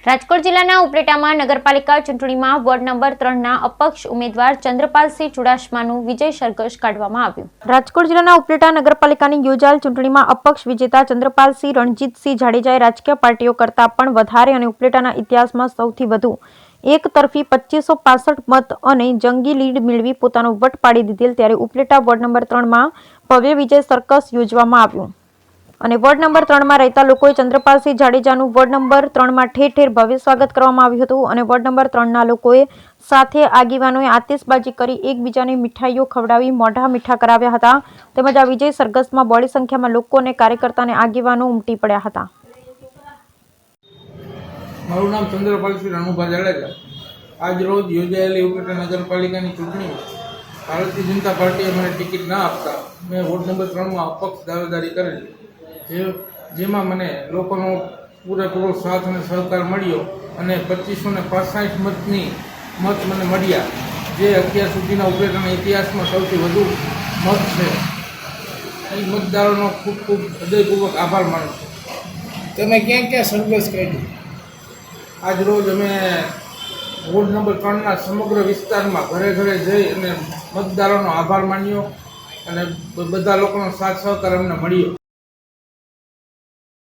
રાજકોટ જિલ્લાના ઉપલેટામાં નગરપાલિકા ચૂંટણીમાં વોર્ડ નંબર 3ના અપક્ષ ઉમેદવાર ચંદ્રપાલસિંહ ચુડાસમાનું વિજય સરઘસ કાઢવામાં આવ્યું। રાજકોટ જિલ્લાના ઉપલેટા નગરપાલિકાની યોજાયેલ ચૂંટણીમાં અપક્ષ વિજેતા ચંદ્રપાલસિંહ રણજીતસિંહ જાડેજાએ રાજકીય પાર્ટીઓ કરતાં પણ વધારે અને ઉપલેટાના ઇતિહાસમાં સૌથી વધુ એક તરફી 2565 મત અને જંગી લીડ મેળવી પોતાનો વટ પાડી દીધેલ। ત્યારે ઉપલેટા વોર્ડ નંબર 3માં ભવ્ય વિજય સરઘસ યોજવામાં આવ્યું અને વોર્ડ નંબર 3માં રહેતા લોકોએ ચંદ્રપાલસિંહ જાડેજાનું વોર્ડ નંબર 3માં ઠેર ઠેર ભવ્ય સ્વાગત કરવામાં આવ્યું હતું અને વોર્ડ નંબર 3ના લોકોએ સાથે આગેવાનોએ આતિશબાજી કરી એકબીજાને મીઠાઈઓ ખવડાવી મોઢા મીઠા કરાવ્યા હતા તેમજ આ વિજય સરઘસમાં બોડી સંખ્યામાં લોકો અને કાર્યકર્તા અને આગેવાનો ઉમટી પડ્યા હતા। મારું નામ ચંદ્રપાલસિંહ રણુભા જાડેજા। આજ રોજ યોજાયેલી ઉપલેટા નગરપાલિકાની ચૂંટણીમાં ભારતીય જનતા પાર્ટીએ મને ટિકિટ ના આપતા મેં વોર્ડ નંબર 3માં અપક્ષ દાવેદારી કરેલી, જેમાં મને લોકોનો પૂરેપૂરો સાથ અને સહકાર મળ્યો અને 2565 મત મને મળ્યા, જે અત્યાર સુધીના ઉપલેટાના ઇતિહાસમાં સૌથી વધુ મત છે। એ મતદારોનો ખૂબ ખૂબ હૃદયપૂર્વક આભાર માનું છું। તમે ક્યાં ક્યાં સરઘસ કાઢી? આજ રોજ અમે વોર્ડ નંબર 3ના સમગ્ર વિસ્તારમાં ઘરે ઘરે જઈ અને મતદારોનો આભાર માન્યો અને બધા લોકોનો સાથ સહકાર અમને મળ્યો।